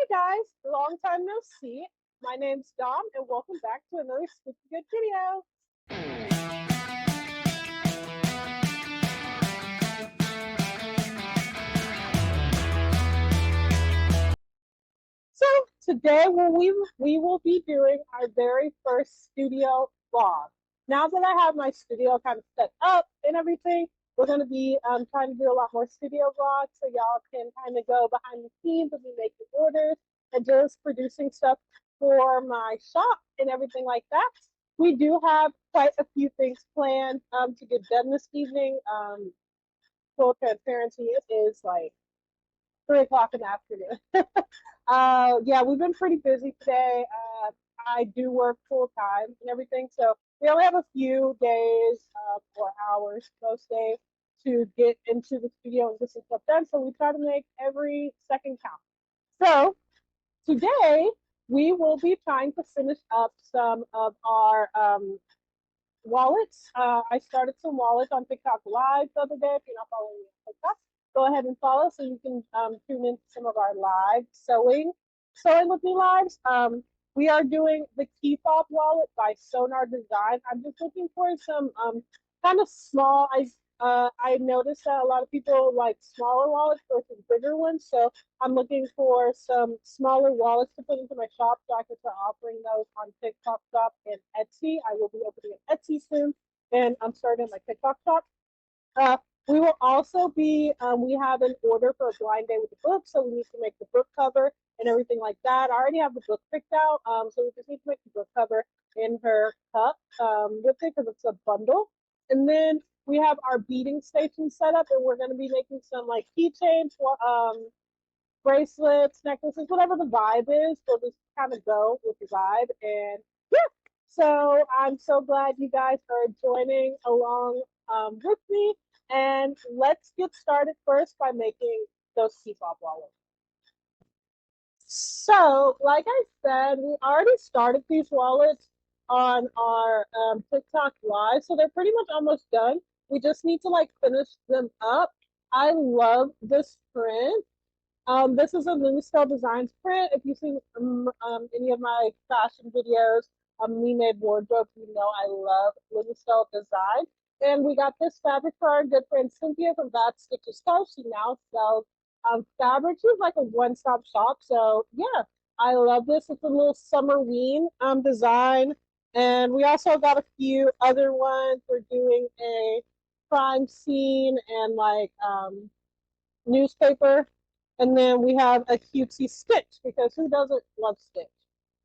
guys, long time no see. My name's Dom, and welcome back to another Spooky Good video. So today we will be doing our very first studio vlog. Now that I have my studio kind of set up and everything, we're going to be trying to do a lot more studio vlogs so y'all can kind of go behind the scenes of me making orders and just producing stuff for my shop and everything like that. We do have quite a few things planned to get done this evening. Full transparency, it is like 3 o'clock in the afternoon. Yeah, we've been pretty busy today. I do work full time and everything, so we only have a few days or hours most days to get into the studio and get some stuff done. So we try to make every second count. So today we will be trying to finish up some of our wallets. I started some wallets on TikTok Live the other day. If you're not following me on TikTok, go ahead and follow so you can tune into some of our live sewing with me lives. We are doing the key fob wallet by Sonar Design. I'm just looking for some kind of small. I noticed that a lot of people like smaller wallets versus bigger ones, so I'm looking for some smaller wallets to put into my shop so I can start offering those on TikTok Shop and Etsy. I will be opening an Etsy soon, and I'm starting my TikTok shop. We will also be, we have an order for a blind day with the book, so we need to make the book cover and everything like that. I already have the book picked out, so we just need to make the book cover in her cup with it because it's a bundle. And then we have our beading station set up, and we're going to be making some like keychains, bracelets, necklaces, whatever the vibe is. We'll just kind of go with the vibe. And yeah, so I'm so glad you guys are joining along with me. And let's get started first by making those key fob wallets. So, like I said, we already started these wallets on our TikTok Live, so they're pretty much almost done. We just need to like finish them up. I love this print. This is a Lunistel Designs print. If you've seen any of my fashion videos, me made wardrobe, you know I love Lunistel Design. And we got this fabric for our good friend Cynthia from Bad Stitches Co. She now sells fabric. She's like a one-stop shop. So yeah, I love this. It's a little summerween design. And we also got a few other ones. We're doing a crime scene and like newspaper. And then we have a cutesy Stitch because who doesn't love Stitch?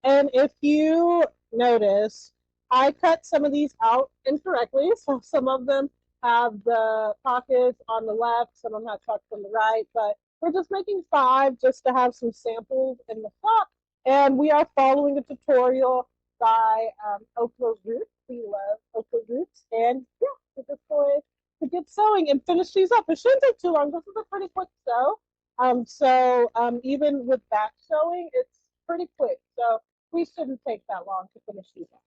And if you notice, I cut some of these out incorrectly. So some of them have the pockets on the left, some of them have pockets on the right, but we're just making 5 just to have some samples in the shop. And we are following a tutorial by Okra Roots. We love Okra Roots. And yeah, we're just going to get sewing and finish these up. It shouldn't take too long. This is a pretty quick sew. Even with back sewing, it's pretty quick. So we shouldn't take that long to finish these up.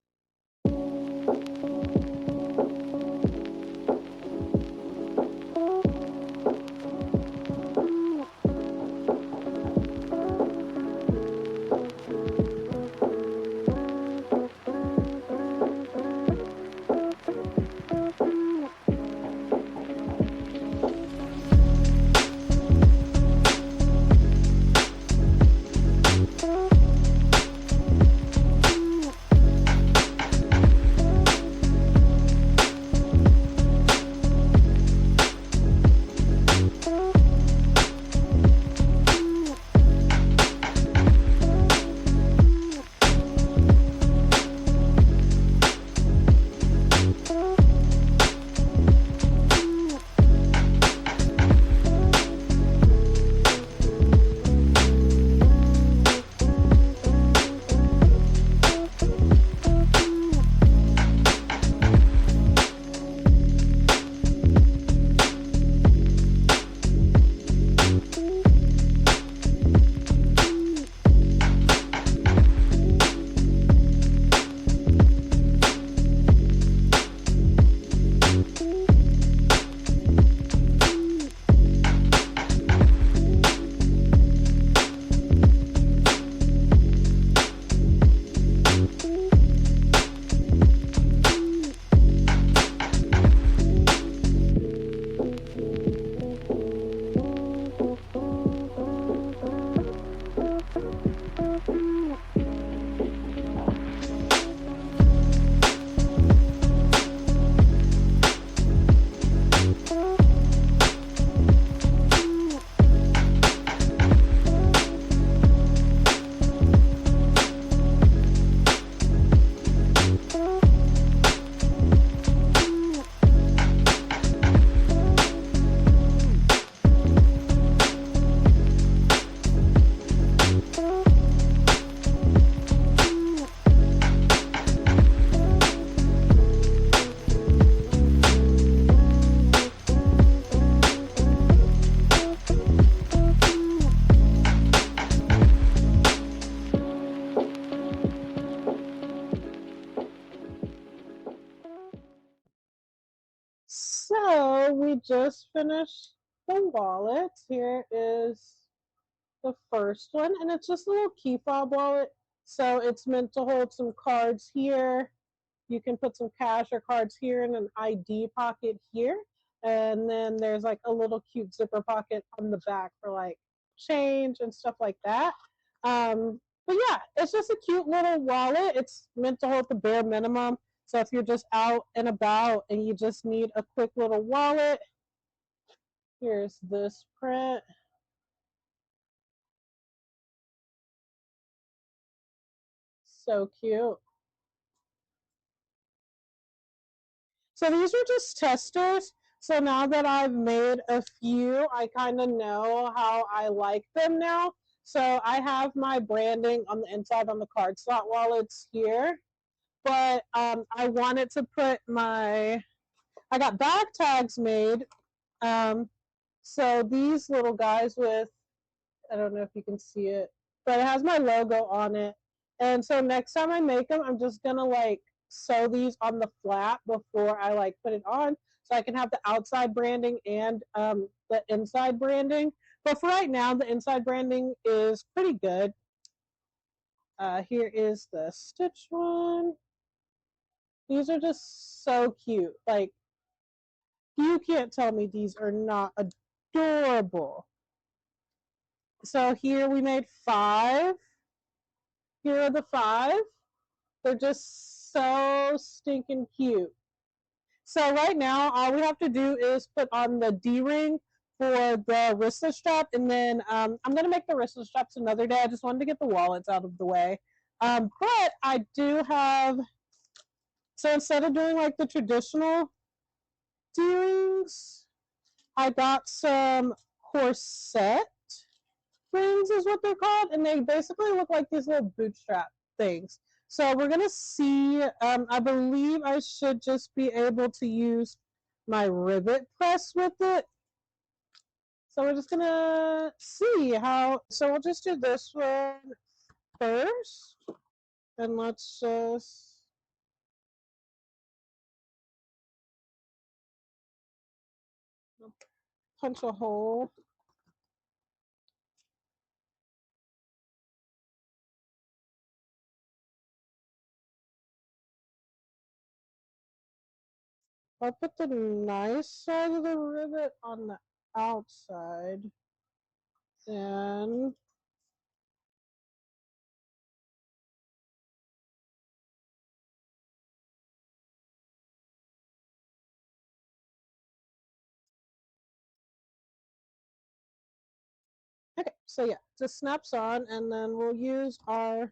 we just finished the wallet. Here is the first one, and it's just a little key fob wallet. So it's meant to hold some cards here. You can put some cash or cards here and an ID pocket here. And then there's like a little cute zipper pocket on the back for like change and stuff like that. But yeah, it's just a cute little wallet. It's meant to hold the bare minimum. So if you're just out and about and you just need a quick little wallet, here's this print. So cute. So these are just testers. So now that I've made a few, I kind of know how I like them now. So I have my branding on the inside on the card slot wallets here. But I wanted to put I got back tags made. Um, so these little guys with, I don't know if you can see it, but it has my logo on it. And so next time I make them, I'm just gonna like sew these on the flap before I like put it on, so I can have the outside branding and the inside branding. But for right now, the inside branding is pretty good. Here is the stitch one. These are just so cute. Like, you can't tell me these are not adorable. So here we made 5. Here are the 5. They're just so stinking cute. So right now, all we have to do is put on the D-ring for the wristlet strap, and then I'm going to make the wristlet straps another day. I just wanted to get the wallets out of the way. But I do have, so instead of doing like the traditional D-rings, I got some corset rings is what they're called, and they basically look like these little bootstrap things. So we're gonna see. I believe I should just be able to use my rivet press with it. So we're just gonna see how. So we'll just do this one first, and let's just punch a hole. I'll put the nice side of the rivet on the outside, and okay, so yeah, just snaps on, and then we'll use our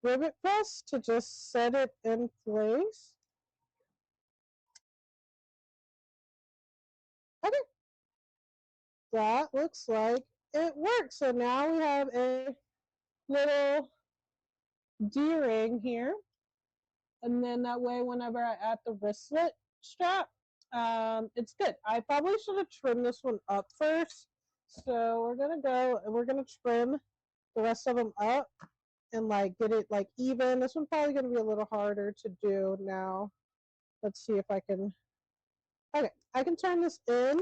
rivet press to just set it in place. Okay, that looks like it works. So now we have a little D-ring here, and then that way whenever I add the wristlet strap, it's good. I probably should have trimmed this one up first. So we're gonna go and we're gonna trim the rest of them up and like get it like even. This one's probably gonna be a little harder to do now. Let's see if I can. Okay, I can turn this in.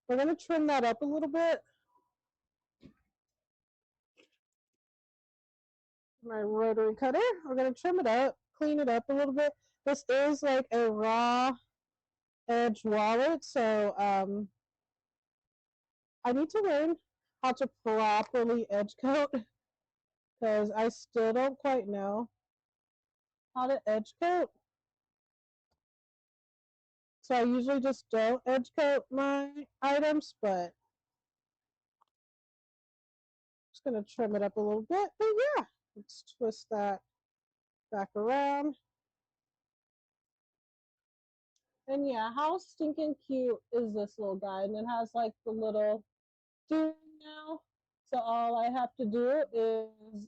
We're gonna trim that up a little bit. My rotary cutter. We're gonna trim it up, clean it up a little bit. This is like a raw edge wallet, so I need to learn how to properly edge coat because I still don't quite know how to edge coat. So I usually just don't edge coat my items, but I'm just gonna trim it up a little bit. But yeah, let's twist that back around. And yeah, how stinking cute is this little guy? And it has like the little doing now. So all I have to do is,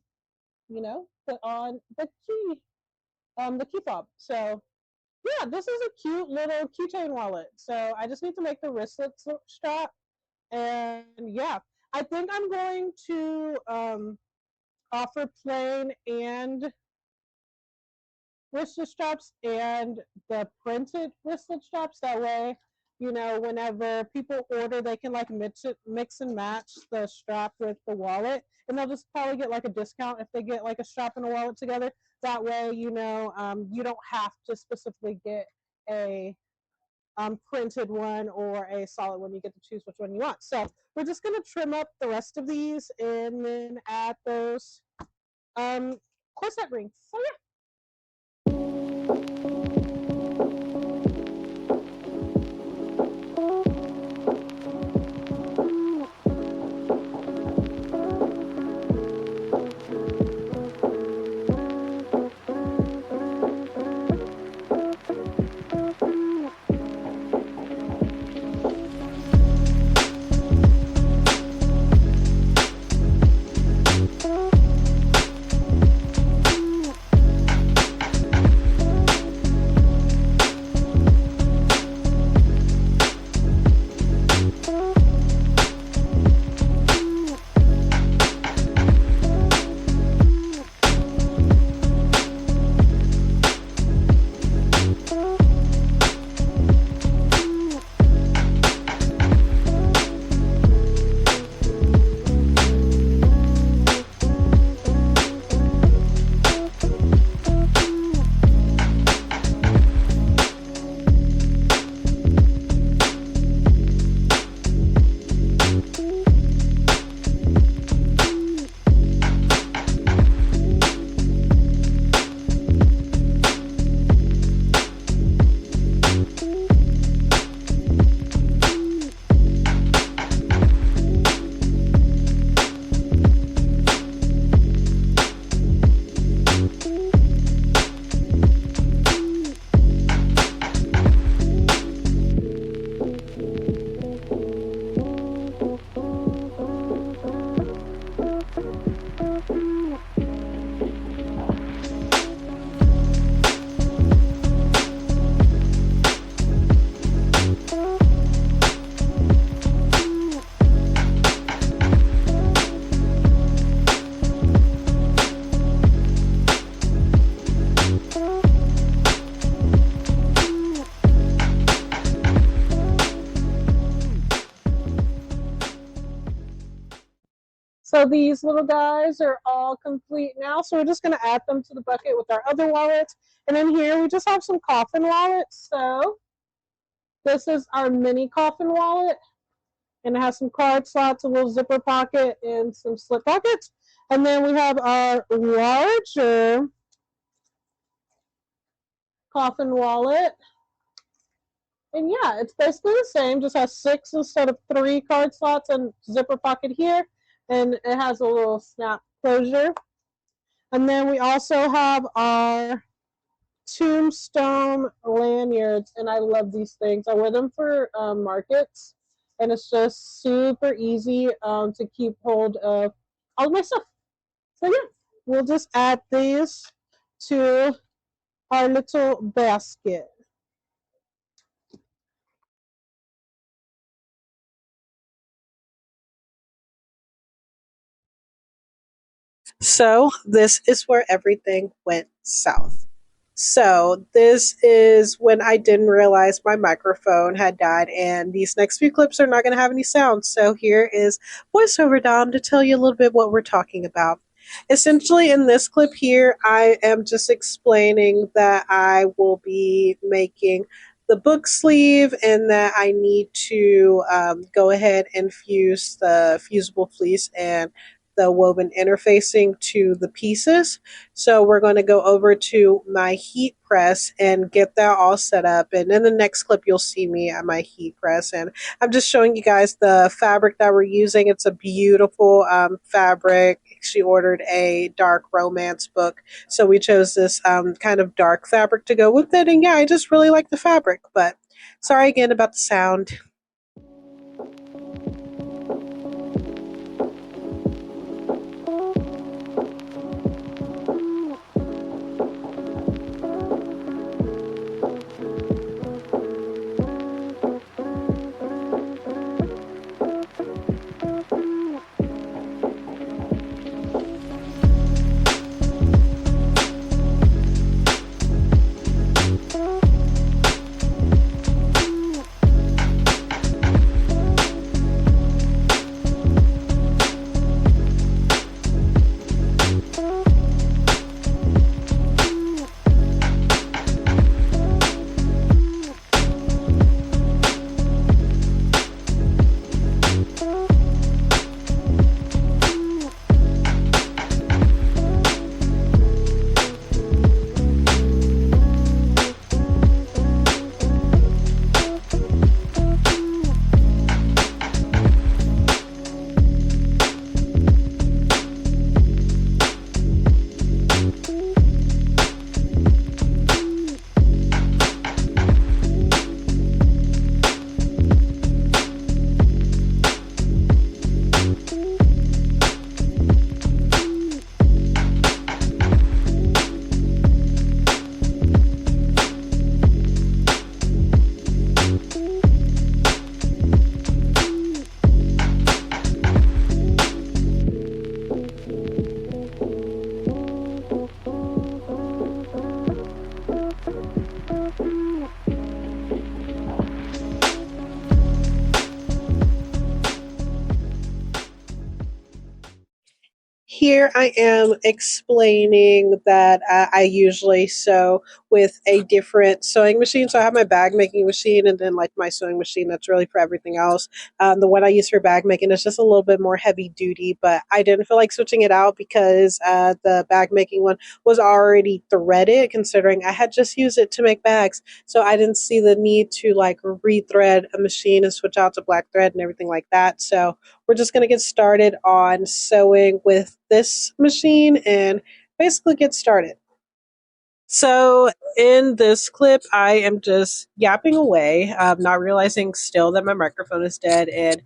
put on the key fob. So yeah, this is a cute little keychain wallet. So I just need to make the wristlet strap. And yeah, I think I'm going to offer plain and wristlet straps and the printed wristlet straps. That way, whenever people order, they can like mix and match the strap with the wallet, and they'll just probably get like a discount if they get like a strap and a wallet together. That way, you don't have to specifically get a printed one or a solid one. You get to choose which one you want. So we're just going to trim up the rest of these and then add those corset rings. So yeah. So these little guys are all complete now. So we're just going to add them to the bucket with our other wallets. And then here we just have some coffin wallets. So this is our mini coffin wallet. And it has some card slots, a little zipper pocket, and some slip pockets. And then we have our larger coffin wallet. And yeah, it's basically the same, just has 6 instead of 3 card slots and zipper pocket here. And it has a little snap closure. And then we also have our tombstone lanyards, and I love these things. I wear them for markets, and it's just super easy to keep hold of all of my stuff. So yeah, we'll just add these to our little basket. So this is where everything went south. So this is when I didn't realize my microphone had died, and these next few clips are not going to have any sound. So here is voiceover Dom to tell you a little bit what we're talking about. Essentially, in this clip here, I am just explaining that I will be making the book sleeve and that I need to go ahead and fuse the fusible fleece and the woven interfacing to the pieces. So we're going to go over to my heat press and get that all set up. And in the next clip, you'll see me at my heat press. And I'm just showing you guys the fabric that we're using. It's a beautiful fabric. She ordered a dark romance book. So we chose this kind of dark fabric to go with it. And yeah, I just really like the fabric. But sorry again about the sound. Here I am explaining that I usually sew with a different sewing machine. So I have my bag making machine and then like my sewing machine that's really for everything else. The one I use for bag making is just a little bit more heavy duty, but I didn't feel like switching it out because the bag making one was already threaded, considering I had just used it to make bags. So I didn't see the need to like rethread a machine and switch out to black thread and everything like that. So we're just going to get started on sewing with this machine and basically get started. So, in this clip, I am just yapping away, not realizing still that my microphone is dead, and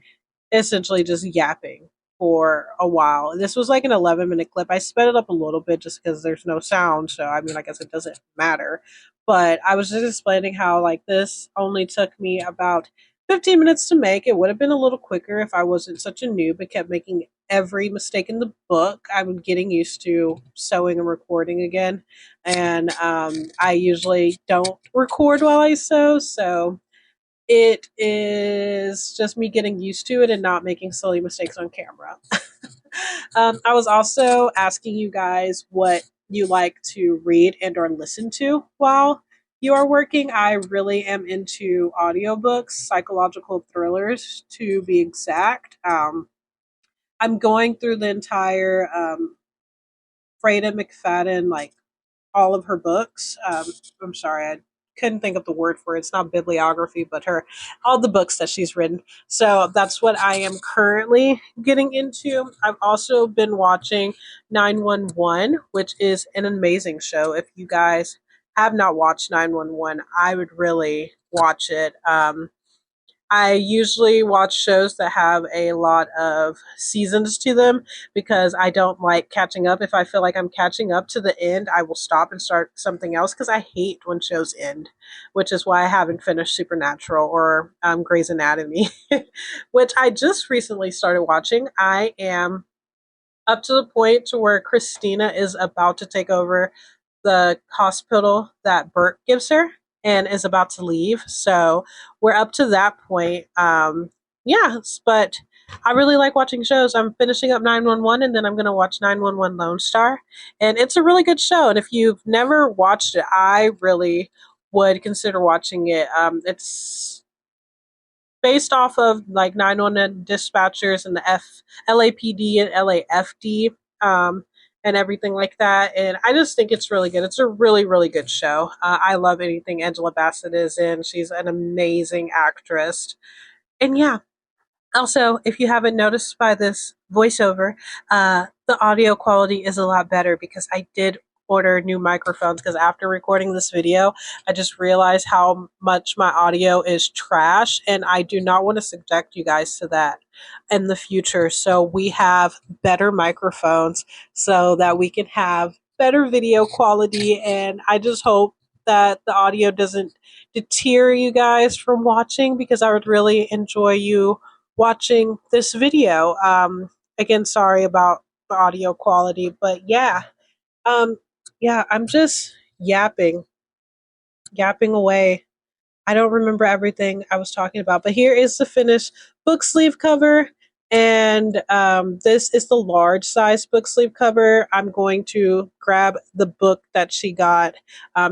essentially just yapping for a while. This was like an 11-minute clip. I sped it up a little bit just because there's no sound. So, I mean, I guess it doesn't matter. But I was just explaining how, like, this only took me about 15 minutes to make. It would have been a little quicker if I wasn't such a noob but kept making every mistake in the book. I'm getting used to sewing and recording again. And I usually don't record while I sew. So, it is just me getting used to it and not making silly mistakes on camera. I was also asking you guys what you like to read and or listen to while you are working. I really am into audiobooks, psychological thrillers to be exact. I'm going through the entire Freda McFadden like all of her books. I'm sorry, I couldn't think of the word for it. It's not bibliography, but her all the books that she's written. So that's what I am currently getting into. I've also been watching 911, which is an amazing show. If you guys have not watched 911, I would really watch it. I usually watch shows that have a lot of seasons to them because I don't like catching up. If I feel like I'm catching up to the end, I will stop and start something else because I hate when shows end, which is why I haven't finished Supernatural or Grey's Anatomy, which I just recently started watching. I am up to the point to where Christina is about to take over the hospital that Bert gives her and is about to leave. So we're up to that point. Yes, but I really like watching shows. I'm finishing up 911 and then I'm going to watch 911 Lone Star. And it's a really good show. And if you've never watched it, I really would consider watching it. It's based off of like 911 dispatchers and the LAPD and LAFD, and everything like that. And I just think it's really good. It's a really, really good show. I love anything Angela Bassett is in. She's an amazing actress. And yeah, also, if you haven't noticed by this voiceover, the audio quality is a lot better because I did order new microphones because after recording this video, I just realized how much my audio is trash and I do not want to subject you guys to that in the future. So we have better microphones so that we can have better video quality and I just hope that the audio doesn't deter you guys from watching because I would really enjoy you watching this video. Again, sorry about the audio quality, but um, yeah, I'm just yapping away. I don't remember everything I was talking about, but here is the finished book sleeve cover. And this is the large size book sleeve cover. I'm going to grab the book that she got.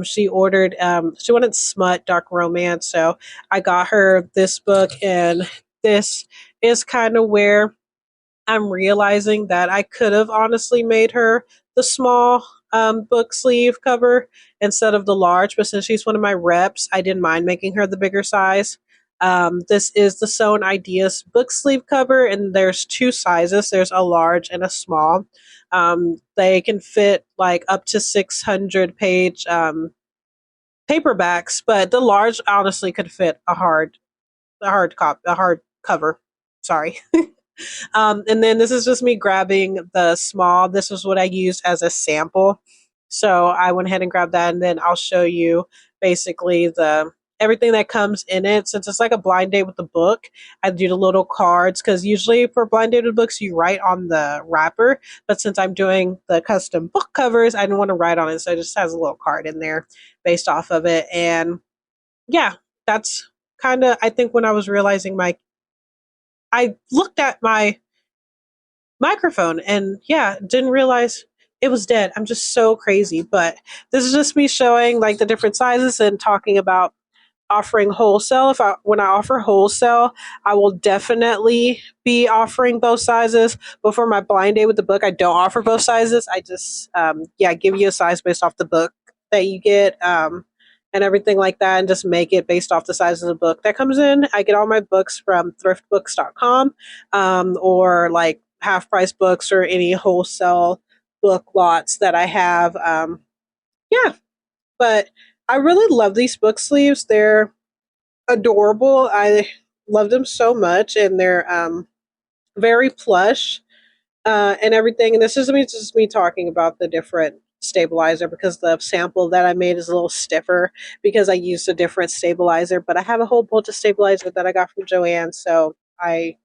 She ordered, she wanted smut, dark romance. So I got her this book, and this is kind of where I'm realizing that I could have honestly made her the small book sleeve cover instead of the large, but since she's one of my reps, I didn't mind making her the bigger size. This is the Sewn Ideas book sleeve cover, and there's two sizes. There's a large and a small. They can fit like up to 600 page paperbacks, but the large honestly could fit a hard cover. Sorry. And then this is just me grabbing the small. This was what I used as a sample. So I went ahead and grabbed that, and then I'll show you basically the everything that comes in it. Since it's like a blind date with the book, I do the little cards because usually for blind date with books you write on the wrapper, but since I'm doing the custom book covers, I didn't want to write on it, so it just has a little card in there based off of it. And yeah, that's kind of I think when I was realizing my I looked at my microphone. And yeah, didn't realize it was dead. I'm just so crazy. But this is just me showing like the different sizes and talking about offering wholesale. If I when I offer wholesale, I will definitely be offering both sizes. But for my blind date with the book, I don't offer both sizes. I just yeah, give you a size based off the book that you get. And everything like that, and just make it based off the size of the book that comes in. I get all my books from thriftbooks.com, or like half price books or any wholesale book lots that I have. Yeah, but I really love these book sleeves. They're adorable. I love them so much, and they're very plush and everything. And this is me just me talking about the different stabilizer because the sample that I made is a little stiffer because I used a different stabilizer. But I have a whole bunch of stabilizer that I got from Joanne, so I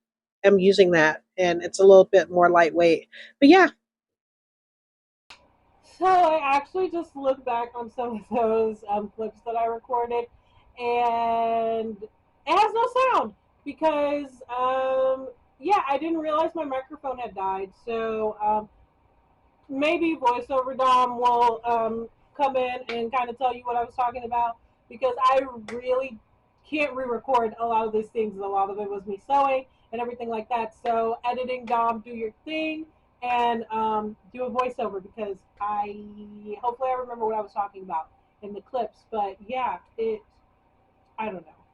am using that, and it's a little bit more lightweight. But yeah, so I actually just looked back on some of those clips that I recorded, and it has no sound because, yeah, I didn't realize my microphone had died. So maybe voiceover Dom will come in and kind of tell you what I was talking about because I really can't re-record a lot of these things. A lot of it was me sewing and everything like that. So editing Dom, do your thing and do a voiceover because I hopefully I remember what I was talking about in the clips. But yeah, I don't know.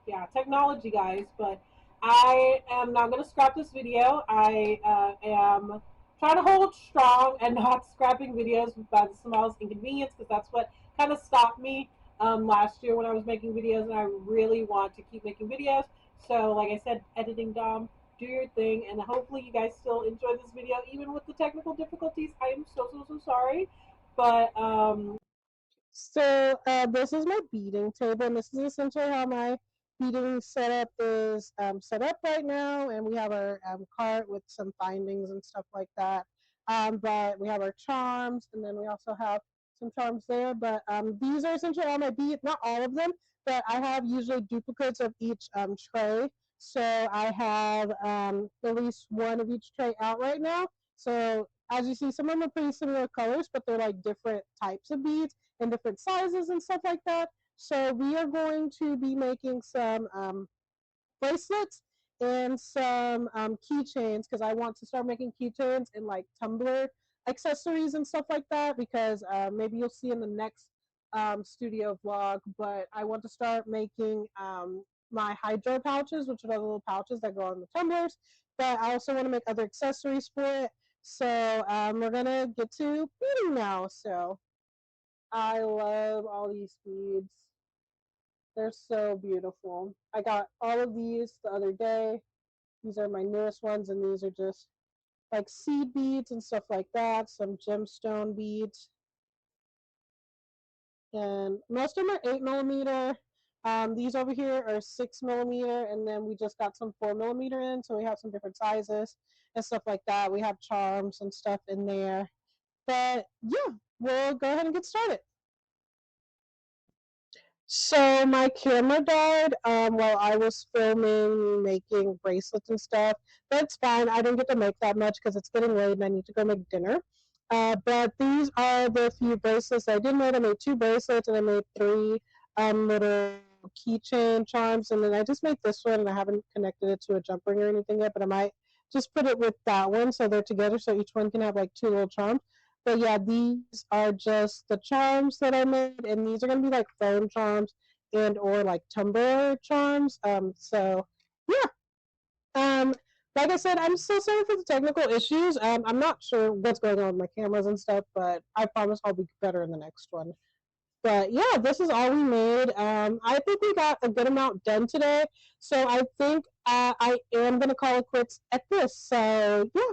Yeah, technology, guys. But I am not going to scrap this video. I am trying to hold strong and not scrapping videos by the smallest inconvenience because that's what kind of stopped me last year when I was making videos, and I really want to keep making videos. So, like I said, editing Dom, do your thing, and hopefully you guys still enjoy this video even with the technical difficulties. I am so sorry, but so this is my beading table, and this is essentially how my beading setup is set up right now. And we have our cart with some findings and stuff like that. But we have our charms, and then we also have some charms there. But these are essentially all my beads, not all of them, but I have usually duplicates of each tray. So I have at least one of each tray out right now. So as you see, some of them are pretty similar colors, but they're like different types of beads in different sizes and stuff like that. So we are going to be making some bracelets and some keychains because I want to start making keychains and like tumbler accessories and stuff like that because maybe you'll see in the next studio vlog. But I want to start making my hydro pouches, which are the little pouches that go on the tumblers. But I also want to make other accessories for it. So we're gonna get to beading now. So I love all these beads. They're so beautiful. I got all of these the other day. These are my newest ones, and these are just like seed beads and stuff like that. Some gemstone beads. And most of them are 8 millimeter. These over here are 6 millimeter, and then we just got some 4 millimeter in, so we have some different sizes and stuff like that. We have charms and stuff in there. But yeah, we'll go ahead and get started. So my camera died while I was filming, making bracelets and stuff. That's fine. I didn't get to make that much because it's getting late and I need to go make dinner. But these are the few bracelets I did make. I made two bracelets and I made three little keychain charms. And then I just made this one and I haven't connected it to a jump ring or anything yet, but I might just put it with that one so they're together so each one can have like two little charms. But yeah, these are just the charms that I made, and these are gonna be like phone charms and or like tumbler charms. So yeah. Um, like I said, I'm so sorry for the technical issues. I'm not sure what's going on with my cameras and stuff, but I promise I'll be better in the next one. But yeah, this is all we made. I think we got a good amount done today, so I think I am gonna call it quits at this. So yeah.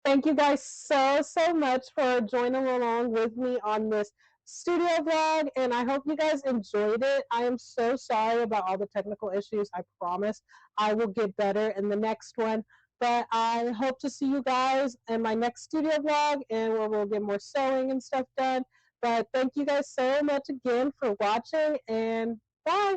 Thank you guys so much for joining along with me on this studio vlog, and I hope you guys enjoyed it. I am so sorry about all the technical issues. I promise I will get better in the next one. But I hope to see you guys in my next studio vlog, and where we'll get more sewing and stuff done. But thank you guys so much again for watching, and bye.